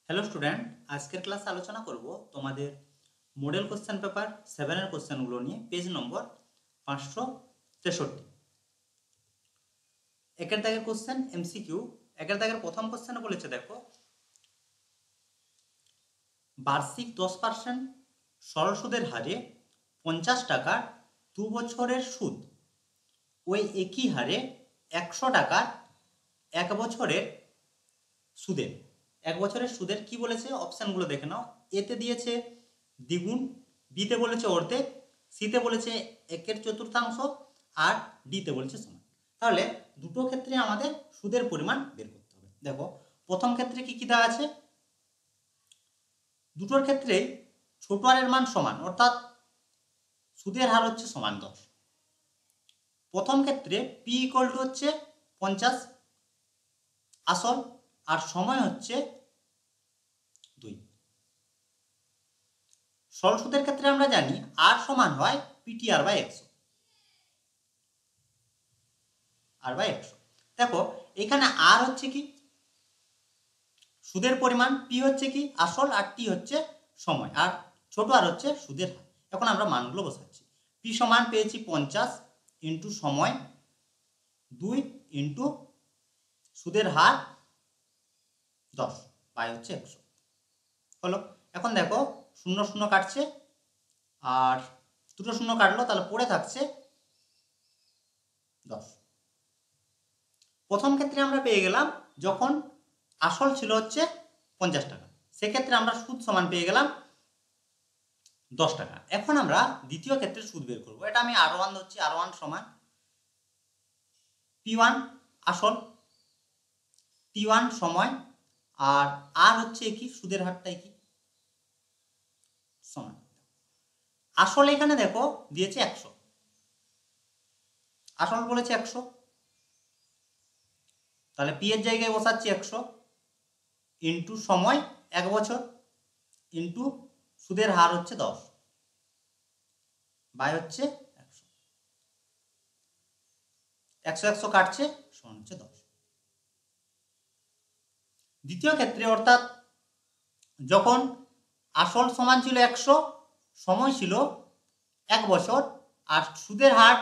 Hello student, আজকের ক্লাসে আলোচনা করব তোমাদের মডেল কোশ্চেন পেপার 7 এর কোশ্চেনগুলো নিয়ে। পেজ নম্বর 563। একের দাগের কোশ্চেন এমসিকিউ। একের দাগের প্রথম কোশ্চেনে বলেছে, দেখো, বার্ষিক 10% সরল সুদের হারে 50 টাকার 2 বছরের সুদ ওই একই হারে 100 টাকার 1 বছরের সুদের। 1 বছরের সুদের কি বলেছে অপশানগুলো দেখে নাও। এতে দিয়েছে দ্বিগুণ, বিতে বলেছে অর্ধেক, সিতে বলেছে 1/4 আর ডিতে বলেছে সমান। তাহলে দুটো ক্ষেত্রে আমাদের সুদের পরিমাণ বের করতে হবে। দেখো, প্রথম ক্ষেত্রে কি কি দেওয়া আছে, দুটোর ক্ষেত্রেই ছোট আরের মান সমান, অর্থাৎ সুদের হার হচ্ছে সমান 10। প্রথম ক্ষেত্রে পি ইকুয়াল টু হচ্ছে 50 আসল, আর সময় হচ্ছে 2। সরল সুদের ক্ষেত্রে আমরা জানি আর সমান হয় পিটিআর বাই 100। দেখো, এখানে আর হচ্ছে কি সুদের পরিমাণ, পি হচ্ছে কি আসল, আর টি হচ্ছে সময়, আর ছোট আর হচ্ছে সুদের হার। এখন আমরা মানগুলো বসাচ্ছি। পি সমান পেয়েছি 50 ইন্টু সময় 2 ইন্টু সুদের হার 10 বাই হচ্ছে 100 হলো। এখন দেখো, 0 0 কাটছে আর দুটো শূন্য কাটলো, তাহলে পড়ে থাকছে 10। প্রথম ক্ষেত্রে আমরা পেয়ে গেলাম যখন আসল ছিল হচ্ছে 50 টাকা, সেক্ষেত্রে আমরা সুদ সমান পেয়ে গেলাম 10 টাকা। এখন আমরা দ্বিতীয় ক্ষেত্রে সুদ বের করব। এটা আমি R1 ধরছি, R1 সমান P1 আসল, T1 সময়, আর আর হচ্ছে কি সুদের হারটাই কি সমান। আসল এখানে দেখো দিয়েছে 100, আসল বলেছে 100, তাহলে পি এর জায়গায় বসাচ্ছি 100 ইন্টু সময় 1 বছর ইন্টু সুদের হার হচ্ছে 10 বাই হচ্ছে 100 100 কাটছে, সমান হচ্ছে 10। দ্বিতীয় ক্ষেত্রে অর্থাৎ যখন আসল সমান ছিল 100, সময় ছিল 1 বছর আর সুদের হার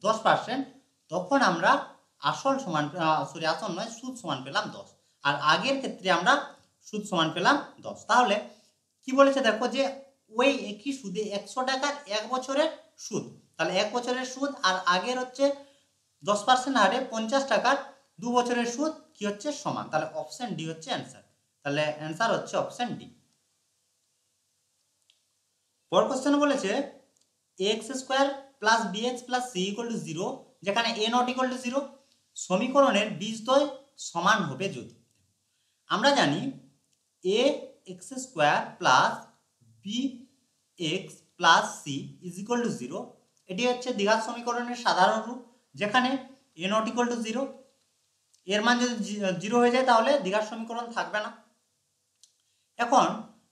10%, তখন আমরা আসল সমান আসল নয়, সুদ সমান পেলাম 10, আর আগের ক্ষেত্রে আমরা সুদ সমান পেলাম 10। তাহলে কি বলেছে দেখো, যে ওই একই সুদে 100 টাকার 1 বছরের সুদ, তাহলে 1 বছরের সুদ আর আগের হচ্ছে 10% হারে 50 টাকার 2 বছরের সুদ কি হচ্ছে সমান। তাহলে অপশন ডি হচ্ছে অ্যান্সার। তাহলে অ্যান্সার হচ্ছে অপশন ডি। পরের কোশ্চেন বলেছে ax² plus bx plus c equal to 0, যেখানে a নট ইকুয়াল টু 0 সমীকরণের বীজদ্বয় সমান হবে যদি। আমরা জানি ax² plus bx plus c is equal two 0, এটি হচ্ছে দ্বিঘাত সমীকরণের সাধারণ রূপ, যেখানে a নট ইকুয়াল টু 0, এর মান যদি 0 হয়ে যায় তাহলে দ্বিঘাত সমীকরণ থাকবে না। এখন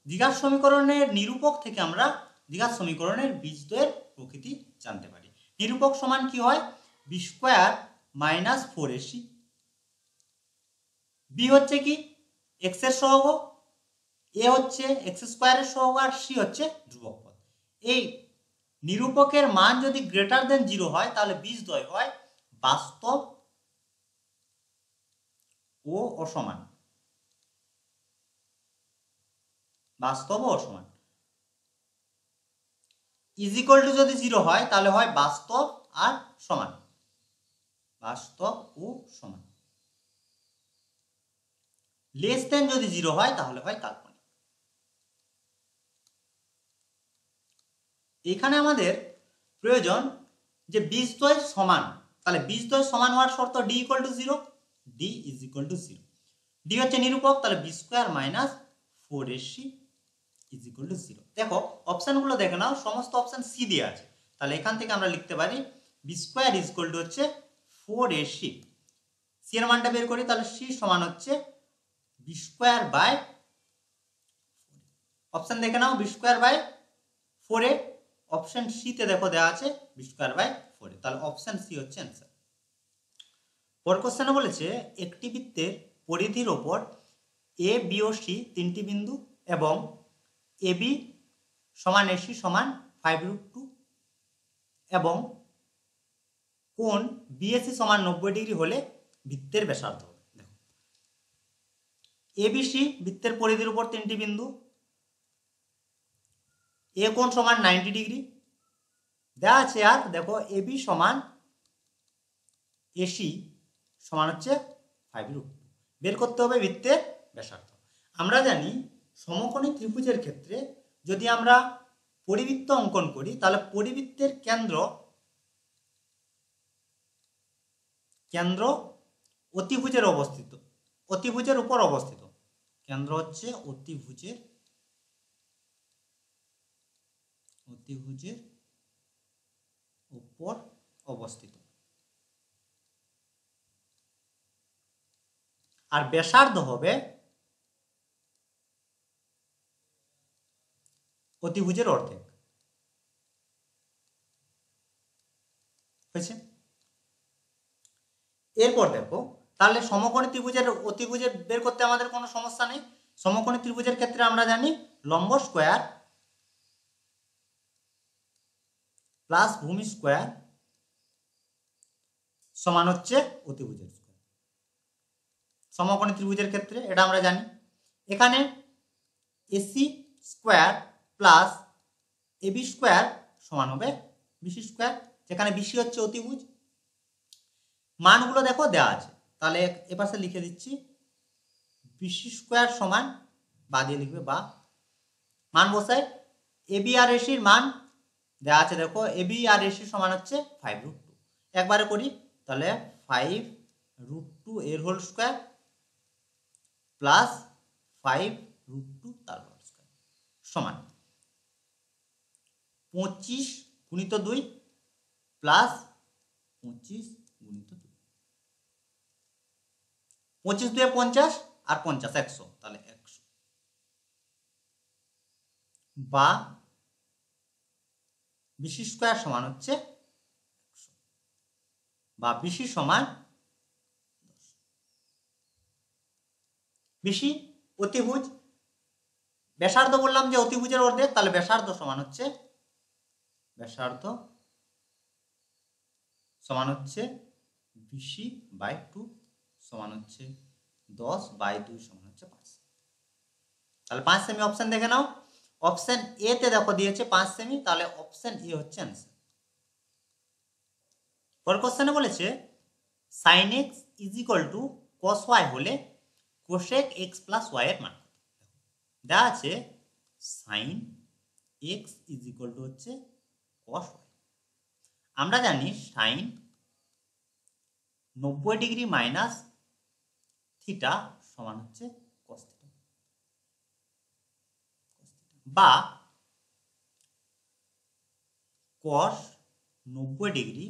দ্বিঘাত সমীকরণের নিরূপক থেকে আমরা দ্বিঘাত সমীকরণের বীজদ্বয়ের প্রকৃতি জানতে পারি। নিরূপক সমান কি হয়, b² মাইনাস 4ac, b হচ্ছে কি x এর সহগ, a হচ্ছে x² এর সহগ, আর c হচ্ছে ধ্রুবক পদ। এই নিরূপকের মান যদি গ্রেটার দেন 0 হয় তাহলে বীজদ্বয় হয় বাস্তব ও অসমান। বাস্তব ও অসমান। ইজ ইকুয়াল টু যদি 0 হয় তাহলে হয় বাস্তব আর সমান, বাস্তব ও সমান। লেস দেন যদি 0 হয় তাহলে হয় কাল্পনিক। এখানে আমাদের প্রয়োজন যে বীজদ্বয় সমান, তাহলে বীজদ্বয় সমান হওয়ার শর্ত D equal to 0, D is equal two 0। D হচ্ছে নিরূপক, তাহলে b² minus 4ac is equal two 0। দেখো অপশনগুলো দেখে নাও, সমস্ত অপশন সি দিয়ে আছে, তাহলে এখান থেকে আমরা লিখতে পারি b² ইজ ইকুয়াল টু হচ্ছে 4ac। সি এর মানটা বের করি, তাহলে সি সমান হচ্ছে b² বাই, অপশন দেখে নাও b² by 4a, option C তে দেখো দেওয়া আছে b² বাই 4a, তাহলে অপশন সি হচ্ছে অ্যান্সার। পরের কোশ্চেনে বলেছে একটি বৃত্তের পরিধির ওপর এ বি ও সি তিনটি বিন্দু এবং এ বি সমান এসি সমান 5√2 এবং কোণ বিএসি সমান 90 ডিগ্রি হলে বৃত্তের ব্যাসার্ধ হবে। দেখো এবিসি বৃত্তের পরিধির উপর তিনটি বিন্দু, এ কোণ সমান 90 ডিগ্রি দেওয়া আছে, আর দেখো এবি সমান এসি সমান হচ্ছে 5√2। বের করতে হবে বৃত্তের ব্যাসার্ধ। আমরা জানি সমকোণী ত্রিভুজের ক্ষেত্রে যদি আমরা পরিবৃত্ত অঙ্কন করি তাহলে পরিবৃত্তের কেন্দ্র অতিভুজের উপর অবস্থিত। কেন্দ্র হচ্ছে অতিভুজের উপর অবস্থিত, আর ব্যাসার্ধ হবে অতিভুজের অর্ধেক। হয়েছে? এরপর দেখো তাহলে সমকোণী ত্রিভুজের অতিভুজের বের করতে আমাদের কোনো সমস্যা নেই। সমকোণী ত্রিভুজের ক্ষেত্রে আমরা জানি লম্ব স্কয়ার প্লাস ভূমি স্কয়ার সমান হচ্ছে অতিভুজের স্কয়ার। সমকোণী ত্রিভুজের ক্ষেত্রে এটা আমরা জানি। এখানে AC square plus AB square সমান হবে বিসি স্কয়ার, যেখানে বিসি হচ্ছে অতিভুজ। মানগুলো দেখো দেওয়া আছে, তাহলে এপাশে লিখে দিচ্ছি বিসি স্কয়ার সমান, বা দিয়ে লিখবে বা, মান বসায় এবি আর এসির মান দেওয়া আছে। দেখো এবি আর এসি সমান হচ্ছে 5√2। একবারে করি তাহলে 5√2 এর হোল স্কয়ার প্লাস 5√2 তার হোল স্কয়ার সমান 25 গুণিত 2 প্লাস 25 গুণিত 2। 25 2 50 আর 50 100, তাহলে 100 বা বিসি স্কয়ার সমান হচ্ছে 100 বা বিসি সমান 10। বিসি অতিভুজ, ব্যাসার্ধ বললাম যে অতিভুজের অর্ধেক, তাহলে ব্যাসার্ধ সমান হচ্ছে বিসি বাই 2 সমান হচ্ছে 10 বাই 2 সমান হচ্ছে 5। তাহলে 5 সেমি অপশন দেখে নাও। অপশন এ তে দেখো দিয়েছে 5 সেমি, তাহলে অপশন এ হচ্ছে অ্যান্সার। পরের কোশ্চেনে বলেছে sin x = cos y হলে cosec x plus y এর মান কত? দেওয়া আছে sin x = হচ্ছে cos y। আমরা জানি sin 90 ডিগ্রি মাইনাস থিটা সমান হচ্ছে cos থিটা, বা cos 90 ডিগ্রি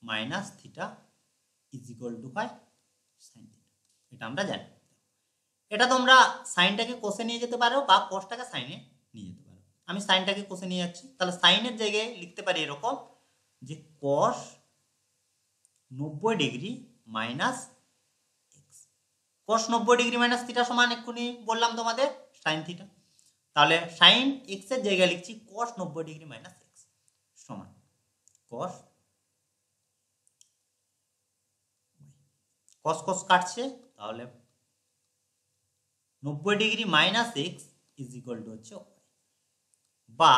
মাইনাস থিটা হয় sin থিটা। এটা আমরা জানি। এটা তোমরা সাইনটাকে কোসে নিয়ে যেতে পারো বা কসটাকে সাইনে নিয়ে যেতে পারো। আমি সাইনটাকে কোসে নিয়ে যাচ্ছি, তাহলে সাইনের জায়গায় লিখতে পারি এরকম যে cos 90 degree minus x. cos 90 degree minus theta সমান এক্ষুনি বললাম তোমাদের sin থিটা। তাহলে sin x এর জায়গায় লিখছি cos 90 ডিগ্রি মাইনাস এক্স সমান cos cos কাটছে, তাহলে 90 ডিগ্রি মাইনাস এক্স = হচ্ছে বা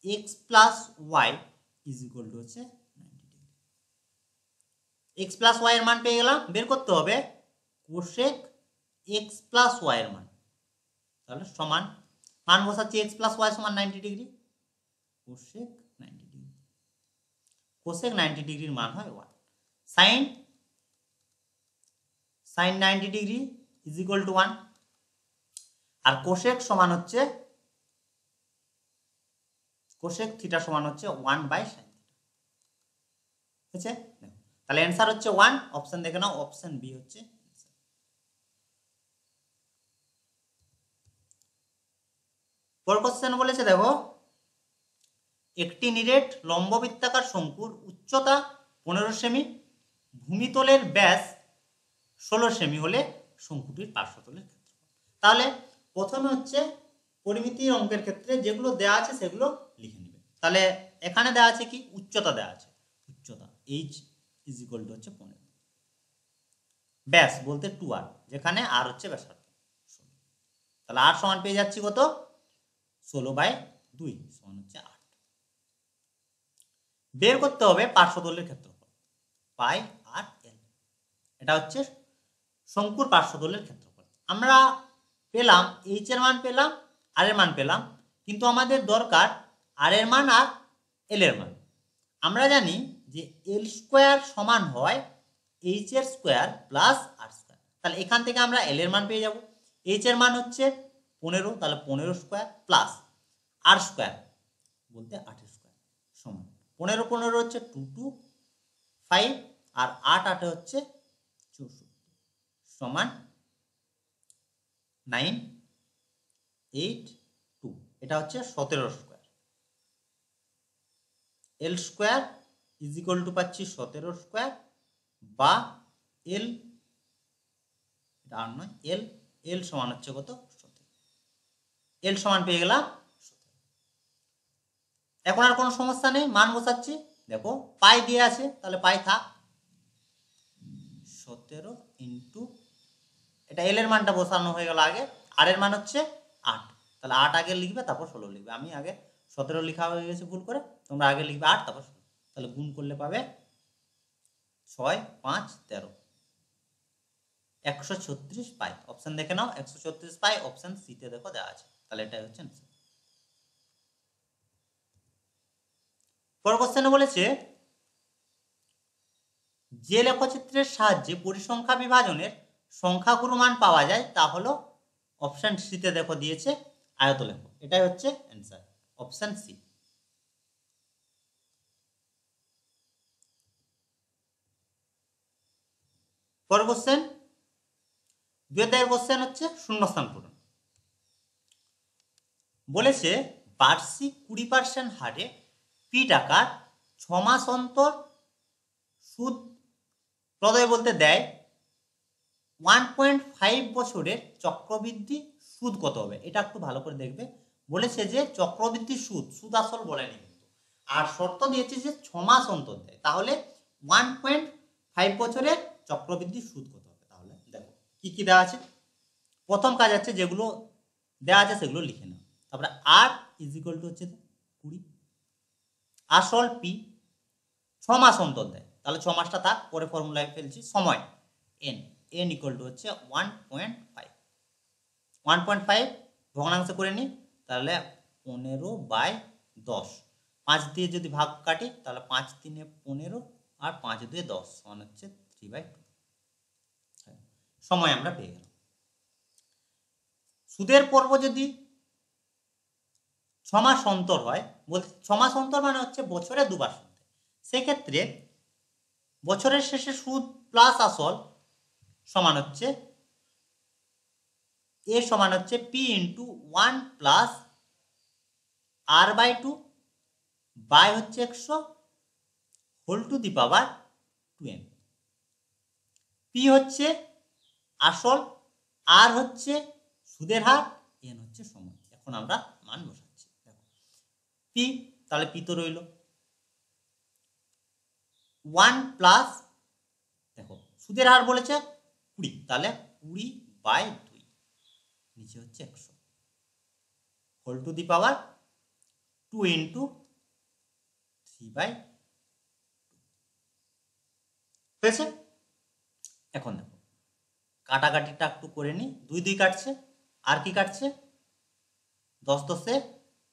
x প্লাস ওয়াই = হচ্ছে 90 ডিগ্রি। x প্লাস ওয়াই এর মান পেয়ে গেলাম। বের করতে হবে cosec x প্লাস ওয়াই এর মান। তাহলে সমান মান বসাচ্ছি x প্লাস ওয়াই সমান 90 ডিগ্রি, cosec 90 ডিগ্রি। cosec 90 ডিগ্রির মান হয় 1। sin 90 ডিগ্রি = 1, আর cosec সমান হচ্ছে cosec থিটা সমান হচ্ছে 1/sin থিটা। ঠিক আছে? তাহলে অ্যানসার হচ্ছে 1। অপশন দেখে নাও, অপশন বি হচ্ছে অ্যানসার। পরের কোশ্চেন বলেছে দেখো একটি নিরেট লম্ববৃত্তাকার শঙ্কুর উচ্চতা 15 সেমি, ভূমিতলের ব্যাস 16 সেমি হলে শঙ্কুটির পার্শ্বতলের ক্ষেত্রফল। তাহলে প্রথমে হচ্ছে পরিমিতির অঙ্কের ক্ষেত্রে যেগুলো দেওয়া আছে সেগুলো লিখে নেবে। তাহলে এখানে দেওয়া আছে কি উচ্চতা দেওয়া আছে, উচ্চতা h ইজ ইকুয়াল টু হচ্ছে 15, ব্যাস বলতে 2r, যেখানে r হচ্ছে ব্যাসার্ধ। তাহলে r সমান পেয়ে যাচ্ছি কত 16/2 সমান হচ্ছে 8। বের করতে হবে পার্শ্বদৈর্ঘ্যের ক্ষেত্রফল পাই আর এল, এটা হচ্ছে শঙ্কুর পার্শ্বদৈর্ঘ্যের ক্ষেত্রফল। আমরা পেলাম এইচ এর মান পেলাম, আর এর মান পেলাম, কিন্তু আমাদের দরকার আর এর মান আর এল এর মান। আমরা জানি যে এল স্কোয়ার সমান হয় এইচ এর স্কোয়ার প্লাস আর স্কোয়ার। তাহলে এখান থেকে আমরা এল এর মান পেয়ে যাব। এইচ এর মান হচ্ছে 15, তাহলে 15 স্কোয়ার প্লাস আর স্কোয়ার বলতে 8 স্কোয়ার সমান 15 15 হচ্ছে 2 2 5 আর 8 8 হচ্ছে 64 সমান 9 8 2। এটা হচ্ছে 17 square. L square is equal two পাচ্ছি 17 স্কোয়ার বা এল, এটা আর নয়, এল এল সমান হচ্ছে কত 17, এল সমান পেয়ে গেলাম 17। এখন আর কোনো সমস্যা নেই, মান বসাচ্ছি। দেখো পাই দিয়ে আছে, তাহলে পাই থাক 17 ইন্টু, এটা এল এর মানটা বসানো হয়ে গেল আগে, আর এর মান হচ্ছে 8, তাহলে 8 আগে লিখবে তারপর 16 লিখবে। আমি আগে 17 লেখা হয়ে গেছে ভুল করে, তোমরা আগে লিখবে 8 তারপর 16। তাহলে গুণ করলে পাবে 6 5 13, 136 পাই। অপশন দেখে নাও, 136 পাই অপশন সি তে দেখো দেওয়া আছে। তাহলে এটাই হচ্ছে आंसर। পরের কোশ্চেনে বলেছে যে লেখচিত্রের সাহায্যে পরিসংখ্যা বিভাজনের সংখ্যাগুরু মান পাওয়া যায় তা হলো, অপশন সি তে দেখো দিয়েছে আয়তলেখ। এটাই হচ্ছে आंसर, অপশন সি। পরের কোশ্চেন 2 অধ্যায়ের কোশ্চেন হচ্ছে শূন্যস্থান পূরণ। বলেছে বার্ষিক 20% হারে পি টাকার 6 মাস অন্তর সুদ প্রদয় বলতে দেয় 1.5 বছরের চক্রবৃদ্ধি সুদ কত হবে। এটা একটু ভালো করে দেখবে। বলেছে যে চক্রবৃদ্ধি সুদ, সুদ আসল বলেনি কিন্তু, আর শর্ত দিয়েছে যে 6 মাস অন্তর দেয়, তাহলে 1.5 বছরের চক্রবৃদ্ধি সুদ কত হবে। তাহলে দেখো কি কি দেওয়া আছে। প্রথম কাজ আছে যেগুলো দেওয়া আছে সেগুলো লিখে নাও। তারপরে আর ইজ ইকুয়াল টু হচ্ছে 20, আসল পি 6 মাস অন্তর দেয়, তাহলে 6 মাসটা থাক, পরে ফর্মুলায় ফেলছি। সময় এন, এন ইকুয়াল টু হচ্ছে 1.5, 1.5 ভগ্নাংশ করে নিই, তাহলে 15/10, 5 দিয়ে যদি ভাগ কাটি তাহলে 5 3 15 আর 5 2 10 সমান হচ্ছে 3/2। সময় আমরা পেয়ে গেলাম। সুদের পর্ব যদি 6 মাস অন্তর হয়, বলতে 6 মাস অন্তর মানে হচ্ছে বছরে দুবার সুদ, সেক্ষেত্রে বছরের শেষে সুদ প্লাস আসল সমান হচ্ছে এ সমান হচ্ছে P into 1 plus r/2 by হচ্ছে 100 whole to the power 2n। P হচ্ছে আসল, আর হচ্ছে সুদের হার, এন হচ্ছে সময়। এখন আমরা মান বসাচ্ছি। দেখো পি, তাহলে পি তো রইল 1 প্লাস, দেখো সুদের হার বলেছে 20, তাহলে 20/2 নিচে হচ্ছে 100 whole to the power 2 into 3/2 হয়েছে। এখন দেখো কাটাকাটিটা একটু করে নি, 2 2 কাটছে, আর কি কাটছে 10 10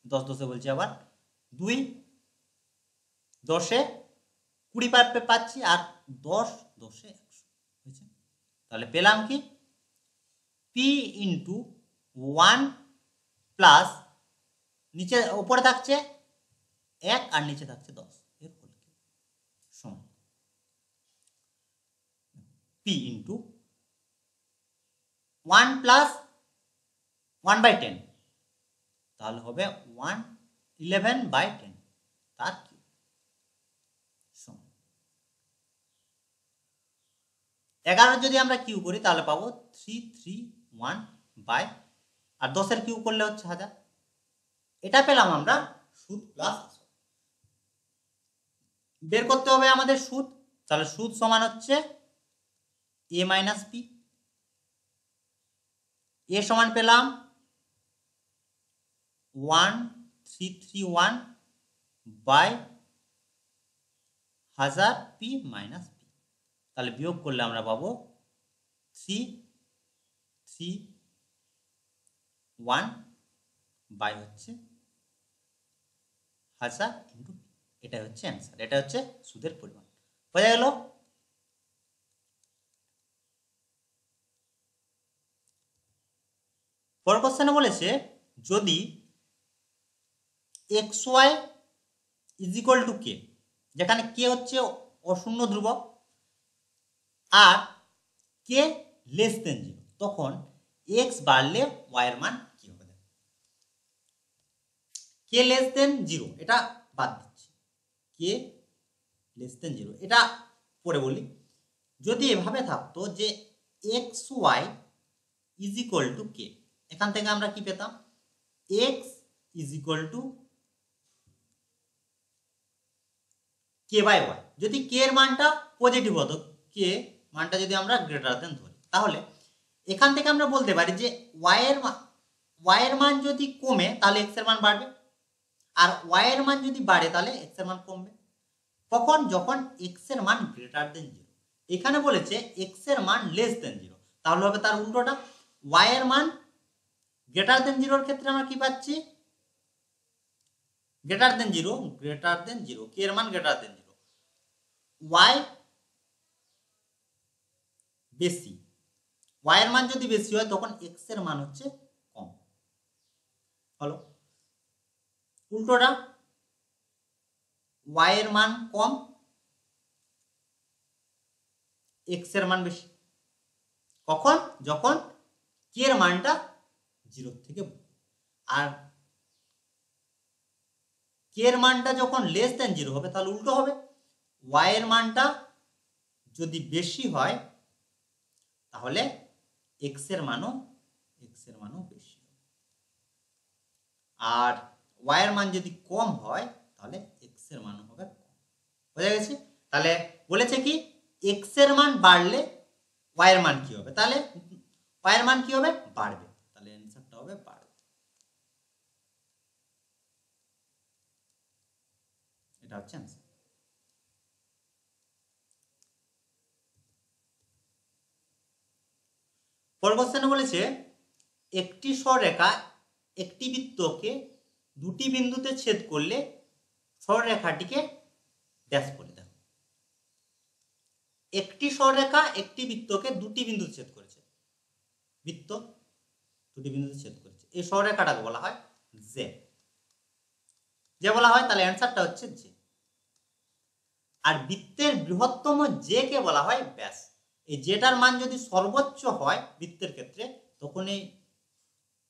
10 10 বলছি আবার 2 10 20 পাচ্ছি, আর 10 10 100 হয়েছে। তাহলে পেলাম কি পি ইন্টু 1 প্লাস, নিচে উপরে থাকছে 1 আর নিচে থাকছে 10, এর ফল কি সমান পি ইন্টু 1 প্লাস 1/10, তাহলে হবে 11/10 তার কি সমান 11 যদি আমরা কিউ করি তাহলে পাবো 331/10। আর 10-এর কিউব করলে হচ্ছে 1000। এটা পেলাম আমরা সুদ প্লাস আসল। বের করতে হবে আমাদের সুদ, তাহলে সুদ সমান হচ্ছে a মাইনাস পি। এ সমান পেলাম 1331 বাই 1000 পি মাইনাস পি। তাহলে বিয়োগ করলে আমরা পাবো 331 বাই হচ্ছে 1000 ইন্টু পি। এটা হচ্ছে অ্যান্সার, এটা হচ্ছে সুদের পরিমাণ। বোঝা গেল? পরের কোশ্চেনে বলেছে যদি xy ইজ ইকুয়াল টু কে, যেখানে কে হচ্ছে অশূন্য ধ্রুবক আর কে লেস দেন 0, তখন এক্স বাড়লে ওয়াই এর মান কি হবে? কে লেস দেন 0 এটা বাদ দিচ্ছি, কে লেস দেন 0 এটা পরে বলি। যদি এভাবে থাকতো যে X Y is equal to K, এখান থেকে আমরা কি পেতাম? X is equal to K by Y. যদি কে এর মানটা পজিটিভ হতো, কে মানটা যদি আমরা গ্রেটার দেন ধরি, তাহলে এখান থেকে আমরা বলতে পারি যে ওয়াই এর মান যদি কমে তাহলে এক্স এর মান বাড়বে, আর ওয়াই এর মান যদি বাড়ে তাহলে এক্স এর মান কমবে। কখন? যখন এক্স এর মান গ্রেটার দেন 0। এখানে বলেছে এক্স এর মান লেস দেন 0, তাহলে হবে তার উল্টোটা। ওয়াই এর মান গ্রেটার দেন 0 এর ক্ষেত্রে আমরা কি পাচ্ছি? গ্রেটার দেন 0, কে এর মান গ্রেটার দেন 0, ওয়াই বেশি, ওয়াই এর মান যদি বেশি হয় তখন এক্স এর মান হচ্ছে কম। হলো উল্টোটা, ওয়াই এর মান কম, এক্স এর মান বেশি। কখন? যখন কে এর মানটা 0 থেকে, আর কে এর মানটা যখন লেস দেন 0 হবে তাহলে উল্টো হবে, ওয়াই এর মানটা যদি বেশি হয় তাহলে এক্স এর মানও বেশি হবে, আর ওয়াই এর মান যদি কম হয় তাহলে এক্স এর মানও হবে কম। বোঝা গেছে? তাহলে বলেছে কি এক্স এর মান বাড়লে ওয়াই এর মান কি হবে? তাহলে ওয়াই এর মান কি হবে? বাড়বে। তাহলে অ্যান্সারটা হবে বাড়বে। এটা হচ্ছে অ্যান্সার। পরের কোশ্চেনে বলেছে একটি সরলরেখা একটি বৃত্তকে দুটি বিন্দুতে ছেদ করলে সরলরেখাটিকে ড্যাশ করে দাও। একটি সরলরেখা একটি বৃত্তকে দুটি বিন্দুতে ছেদ করেছে, বৃত্ত দুটি বিন্দুতে ছেদ করেছে, এই সরলরেখাটাকে বলা হয় জে। যে বলা হয়, তাহলে অ্যান্সারটা হচ্ছে জে। আর বৃত্তের বৃহত্তম জে কে বলা হয় ব্যাস। এই জেটার মান যদি সর্বোচ্চ হয় বৃত্তের ক্ষেত্রে, তখন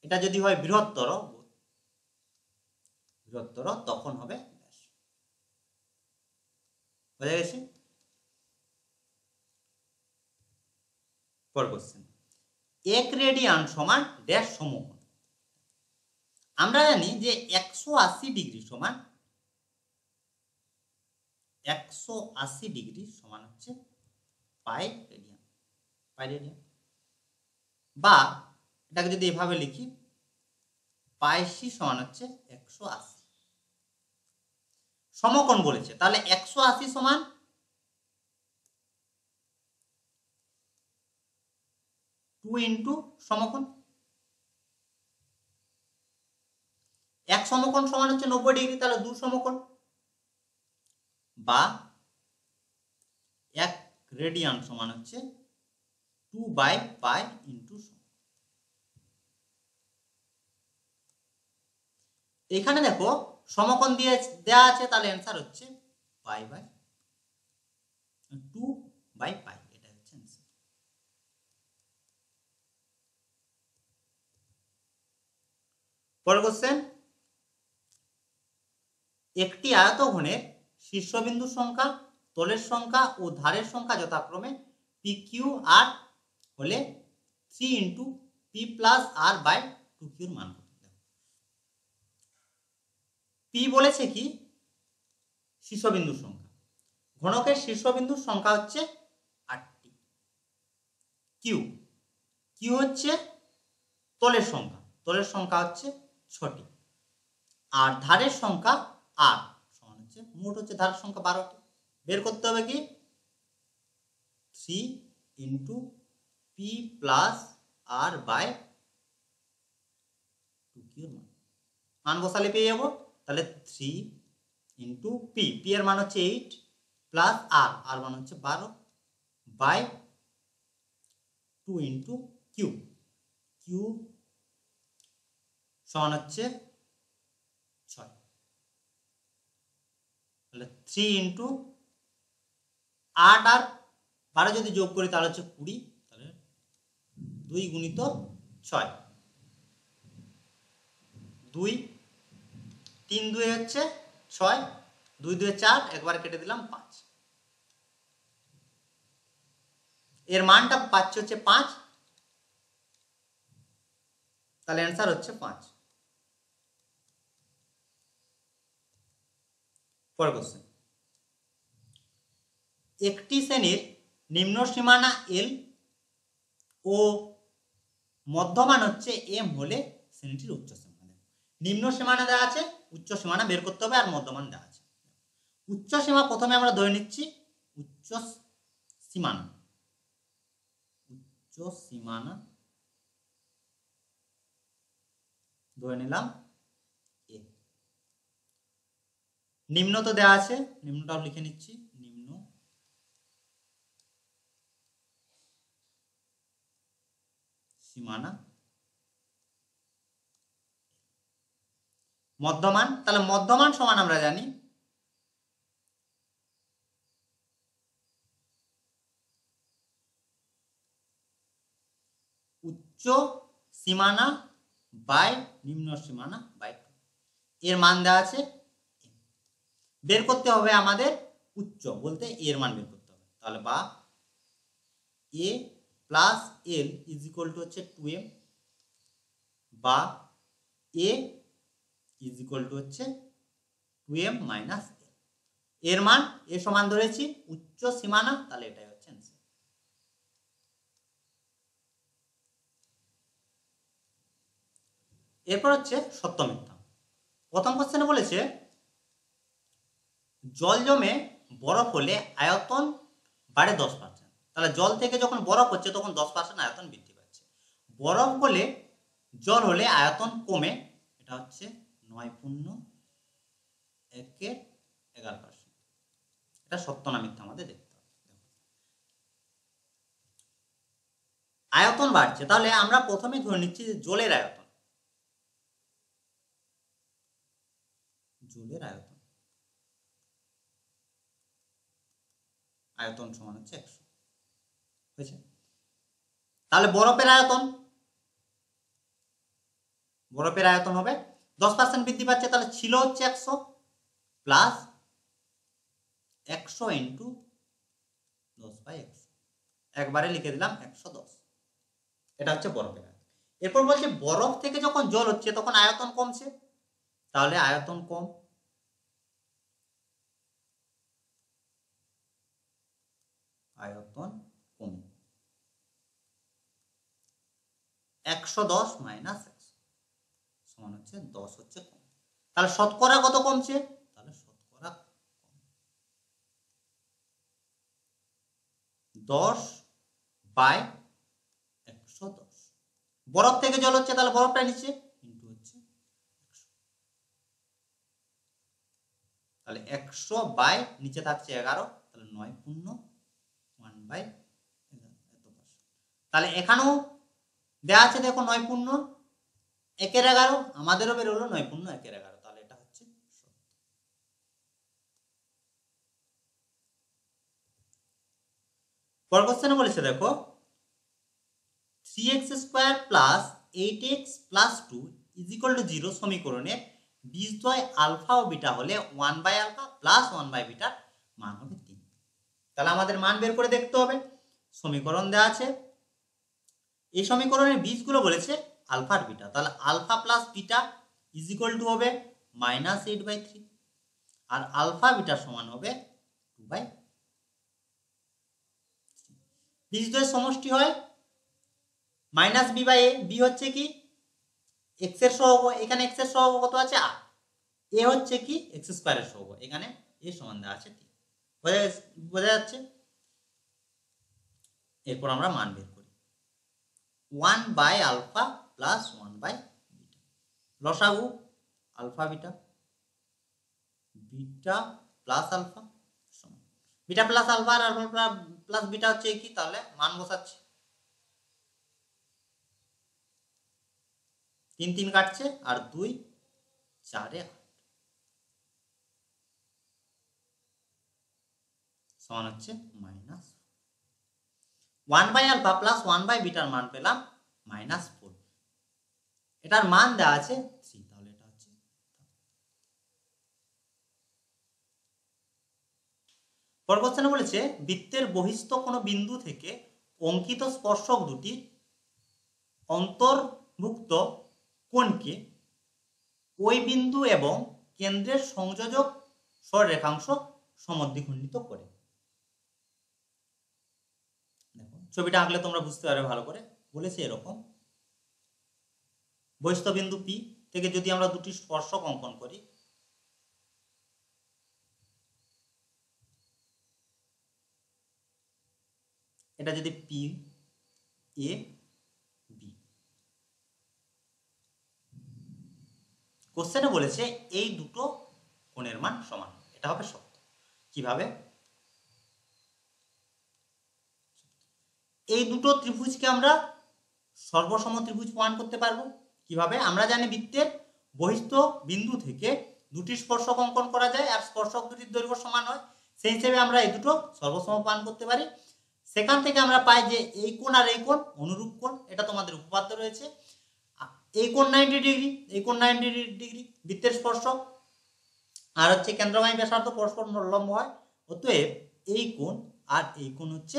এটা যদি হয় বৃহত্তর তখন হবে ব্যাস। বোঝা গেছে? পরের কোশ্চেন, 1 রেডিয়ান সমান ড্যাশ সমকোণ। আমরা জানি যে 180 ডিগ্রি সমান 180 ডিগ্রি সমান হচ্ছে পাই রেডিয়ান, বা এটাকে যদি এভাবে লিখি পাই সি সমান হচ্ছে 180। সমকোণ বলেছে, তাহলে 180 সমান 2 ইন্টু সমকোণ। এক সমকোণ সমান হচ্ছে 90 ডিগ্রি, তাহলে 2 সমকোণ, বা 1 রেডিয়ান সমান হচ্ছে 2 বাই পাই ইন্টু। এখানে দেখো সমকোণ দিয়ে দেওয়া আছে, তাহলে অ্যান্সার হচ্ছে পাই বাই 2 বাই পাই। এটা হচ্ছে অ্যান্সার। পরের কোশ্চেন, একটি আয়তঘনের শীর্ষবিন্দুর সংখ্যা, তলের সংখ্যা ও ধারের সংখ্যা যথাক্রমে পি কিউ আর হলে 3 into P plus R by 2q এর মান কত। পি বলেছে কি শীর্ষবিন্দুর সংখ্যা, ঘনকের শীর্ষবিন্দুর সংখ্যা হচ্ছে 8টি। কিউ হচ্ছে তলের সংখ্যা, তলের সংখ্যা হচ্ছে 6টি। আর ধারের সংখ্যা আর সমান হচ্ছে, মোট হচ্ছে ধারের সংখ্যা 12টি। বের করতে হবে কি 3 into P plus R by 2q এর মান বসালে পেয়ে যাবো। তাহলে 3 ইন্টু পি, পি এর মান হচ্ছে 8 প্লাস আর মান হচ্ছে 12 বাই 2 ইন্টু কিউ সমান হচ্ছে 6। তাহলে 3 ইন্টু 8 আর 12 যদি যোগ করি তাহলে হচ্ছে 20, তাহলে 2 গুণিত 6, 2 3 2 হচ্ছে 6, 2 2 4, একবার কেটে দিলাম 5। এর মানটা পাচ্ছে হচ্ছে 5, তাহলে অ্যান্সার হচ্ছে 5। পরের কোশ্চেন, একটি শ্রেণীর নিম্ন সীমানা এল ও মধ্যমান হচ্ছে এম হলে শ্রেণীটির উচ্চ সীমানা। নিম্ন সীমানা দেওয়া আছে, উচ্চ সীমানা বের করতে হবে, আর মধ্যমান দেওয়া আছে। উচ্চ সীমা প্রথমে আমরা ধরে নিচ্ছি, উচ্চ সীমানা ধরে নিলাম এ। নিম্ন তো দেওয়া আছে, নিম্নটাও লিখে নিচ্ছি, নিম্ন সীমানা। মধ্যমান, তাহলে মধ্যমান সমান আমরা জানি উচ্চ সীমানা বাই নিম্ন সীমানা বাই 2। এর মান দেওয়া আছে, বের করতে হবে আমাদের উচ্চ বলতে এর মান বের করতে হবে। তাহলে বা A plus L is equal to হচ্ছে 2m, বা এ ইজ ইকুয়াল টু হচ্ছে 2m মাইনাস এল। এর মান এ সমান ধরেছি উচ্চ সীমানা, তাহলে এটাই হচ্ছে অ্যান্সার। এরপর হচ্ছে সত্য মিথ্যা। প্রথম কোশ্চেনে বলেছে জল জমে বরফ হলে আয়তন বাড়ে 10%। তাহলে জল থেকে যখন বরফ হচ্ছে তখন 10% আয়তন বৃদ্ধি পাচ্ছে। বরফ হলে জল হলে আয়তন কমে, এটা হচ্ছে 9.1/11%। এটা সত্য না মিথ্যা আমাদের দেখতে হবে। আয়তন বাড়ছে, তাহলে আমরা প্রথমে ধরে নিচ্ছি যে জলের আয়তন, আয়তন সমান হচ্ছে 100 হয়েছে। তাহলে বরফের আয়তন হবে 10% বৃদ্ধি পাচ্ছে, তাহলে ছিল হচ্ছে 100 প্লাস 100 ইন্টু 10/100, একবারে লিখে দিলাম 110। এটা হচ্ছে বরফের আয়তন। এরপর বলছে বরফ থেকে যখন জল হচ্ছে তখন আয়তন কমছে, তাহলে আয়তন কম, কমে 110 মাইনাস 100 সমান হচ্ছে 10 হচ্ছে কম। তাহলে শতকরা কত কমছে, তাহলে শতকরা 10/110। বরফ থেকে জল হচ্ছে, তাহলে বরফটা নিচে ইন্টু হচ্ছে 100, তাহলে 100 বাই নিচে থাকছে 11, তাহলে 9.1/11। তাহলে এখানেও দেওয়া আছে দেখো 9.1/11, আমাদেরও বেরোলো 9.1/11, তাহলে এটা হচ্ছে সত্য। পরের কোশ্চেনে বলেছে দেখো 3x² plus 8x plus 2 is equal two 0 সমীকরণে বীজদ্বয় আলফা ও বিটা হলে 1/α প্লাস 1/β মান হবে 3। তাহলে আমাদের মান বের করে দেখতে হবে। সমীকরণ দেওয়া আছে, এই সমীকরণের বীজগুলো বলেছে আলফা আর বিটা, তাহলে alpha plus beta is equal to হবে -8/3 আর আলফা বিটা সমান হবে 2/3। বীজদ্বয়ের সমষ্টি হয় -b/a। বি হচ্ছে কি x এর সহগ, এখানে x এর সহগ কত আছে 8, a হচ্ছে কি x² এর সহগ, এখানে a সমান দেওয়া আছে 3। বোঝা যাচ্ছে? এরপর আমরা মান বের করি 1/α প্লাস 1/β, লসাগু alpha beta, beta plus alpha সমান বিটা প্লাস আলফা আর আলফা প্লাস বিটা হচ্ছে কি, তাহলে মান বসাচ্ছি 3 3 কাটছে আর 2 4 8 সমান হচ্ছে -1/α প্লাস 1/β মান পেলাম -4, এটার মান দেওয়া আছে 3, তাহলে এটা হচ্ছে। পরের কোশ্চেনে বলেছে বৃত্তের বহিস্থ কোনো বিন্দু থেকে অঙ্কিত স্পর্শক দুটি অন্তর্ভুক্ত কোণকে ওই বিন্দু এবং কেন্দ্রের সংযোজক সরলরেখাংশ সমদ্বিখণ্ডিত করে। দেখো ছবিটা আঁকলে তোমরা বুঝতে পারবে ভালো করে। বলেছে এরকম বহিস্থ বিন্দু পি থেকে যদি আমরা দুটি স্পর্শক অঙ্কন করি, এটা যদি পি এ বি, কোশ্চেনে বলেছে এই দুটো কোণের মান সমান, এটা হবে সত্য। কিভাবে? এই দুটো ত্রিভুজকে আমরা সর্বসম ত্রিভুজ প্রমাণ করতে পারবো। কিভাবে? আমরা জানি বৃত্তের বহিস্থ বিন্দু থেকে দুটি স্পর্শক অঙ্কন করা যায় আর স্পর্শক দুটির দৈর্ঘ্য সমান হয়, সেই হিসেবে আমরা এই দুটো সর্বসম প্রমাণ করতে পারি। সেখান থেকে আমরা পাই যে এই কোণ আর এই কোণ অনুরূপ কোণ, এটা তোমাদের উপপাদ্য রয়েছে। এই কোণ 90 ডিগ্রি, এই কোণ 90 ডিগ্রি, বৃত্তের স্পর্শক আর হচ্ছে কেন্দ্রগামী ব্যাসার্ধ পরস্পর লম্ব হয়, অতএব এই কোণ আর এই কোণ হচ্ছে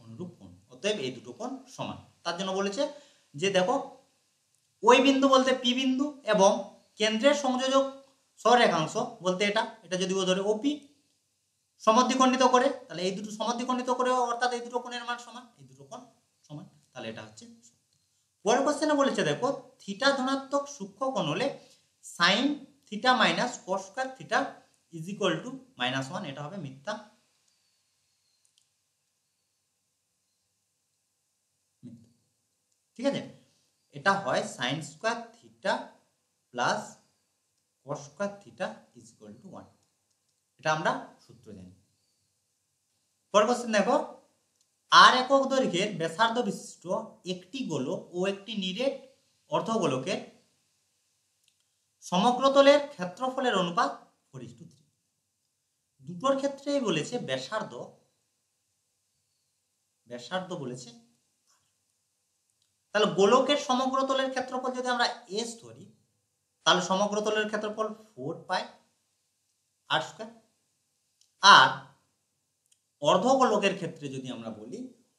অনুরূপ কোণ, অতএব এই দুটো কোণ সমান। তার জন্য বলেছে যে দেখো ওই বিন্দু বলতে পি বিন্দু এবং কেন্দ্রের সংযোজক সরলরেখাংশ বলতে এটা যদি ও ধরে ওপি সমদ্বিখণ্ডিত করে, তাহলে এই দুটো সমদ্বিখণ্ডিত করে অর্থাৎ এই দুটো কোণের মান সমান, এই দুটো কোণ সমান, তাহলে এটা হচ্ছে। পরের কোশ্চেনে বলেছে দেখো থিটা ধনাত্মক সূক্ষ্ম কোণ হলে sine theta minus cos square theta is equal two -1, এটা হবে মিথ্যা। ঠিক আছে, এটা হয় sine square theta plus cos square theta is equal two 1, এটা আমরা সূত্র জানি। পরের কোশ্চেন দেখো আর একক দৈর্ঘ্যের ব্যাসার্ধ বিশিষ্ট একটি গোলক ও একটি নিরেট অর্ধগোলকের সমগ্রতলের ক্ষেত্রফলের অনুপাত 4:3। দুটোর ক্ষেত্রেই বলেছে ব্যাসার্ধ বলেছে। তাহলে গোলকের সমগ্রতলের ক্ষেত্রফল যদি আমরা s ধরি, তাহলে সমগ্রতলের ক্ষেত্রফল 4πr²। আর অর্ধগোলকের ক্ষেত্রে যদি আমরা বলি,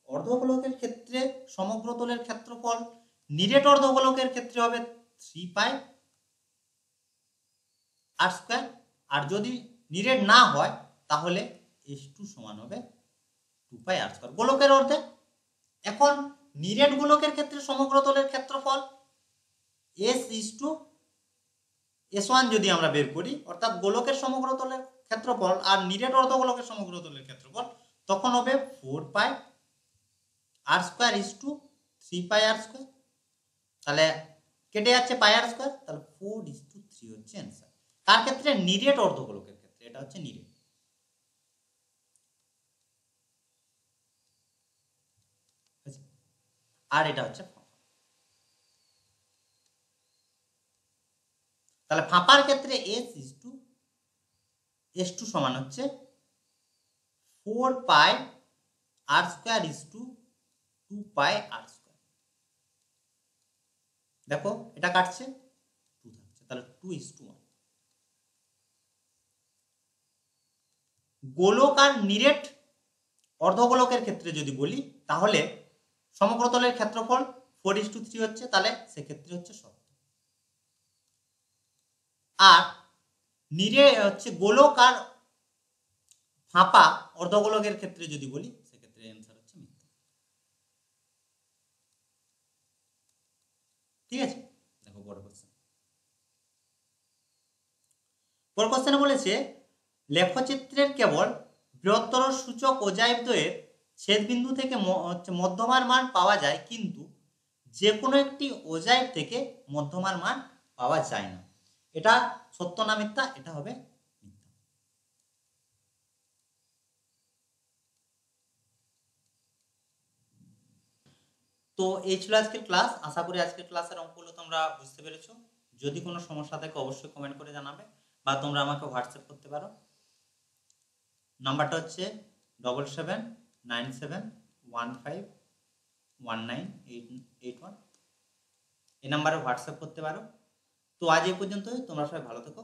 অর্ধগোলকের ক্ষেত্রে সমগ্রতলের ক্ষেত্রফল নিরেট অর্ধগোলকের ক্ষেত্রে হবে 3πr²। আর যদি নিরেট না হয় তাহলে s2 সমান হবে 2πr², গোলকের অর্ধে। এখন নিরেট গোলকের ক্ষেত্রে সমগ্রতলের ক্ষেত্রফল s1 যদি আমরা বের করি, অর্থাৎ গোলকের সমগ্রতলের ক্ষেত্রফল আর নিরেট অর্ধগোলকের সমগ্রতলের ক্ষেত্রফল, তখন হবে 4πr² ইজ টু 3πr²। তাহলে কেটে যাচ্ছে πr², তাহলে 4:3 হচ্ছে অ্যান্সার। তার ক্ষেত্রে নিরেট অর্ধগোলকের ক্ষেত্রে, এটা হচ্ছে নিরেট। আর এটা হচ্ছে ফাঁপা। তাহলে ফাঁপার ক্ষেত্রে s2 সমান হচ্ছে 4πr² ইজ টু 2πr²। দেখো এটা কাটছে 2 থাকছে, তাহলে 2:1। গোলক আর নিরেট অর্ধগোলকের ক্ষেত্রে যদি বলি, তাহলে সমগ্রতলের ক্ষেত্রফল 4:3 হচ্ছে, তাহলে সেক্ষেত্রে হচ্ছে সত্য। আর নিরে হচ্ছে গোলক আর ফাঁপা অর্ধগোলকের ক্ষেত্রে যদি বলি, সেক্ষেত্রে অ্যান্সার হচ্ছে মিথ্যা। ঠিক আছে, দেখো পরের কোশ্চেন। পরের কোশ্চেনে বলেছে লেখচিত্রের কেবল বৃহত্তর সূচক অজায়বদ্বয়ের ছেদবিন্দু থেকে মধ্যমার মান পাওয়া যায়, কিন্তু যে কোনো একটি অজায়ব থেকে মধ্যমার মান পাওয়া যায় না। এটা সত্য না মিথ্যা? এটা হবে মিথ্যা। তো এই ছিল আজকের ক্লাস। আশা করি আজকের ক্লাসের অঙ্কগুলো তোমরা বুঝতে পেরেছো। যদি কোনো সমস্যা থাকে অবশ্যই কমেন্ট করে জানাবে, বা তোমরা আমাকে হোয়াটসঅ্যাপ করতে পারো। নাম্বারটা হচ্ছে 7797151981। এই নাম্বারে হোয়াটসঅ্যাপ করতে পারো। তো আজ এই পর্যন্তই। তোমরা সবাই ভালো থেকো।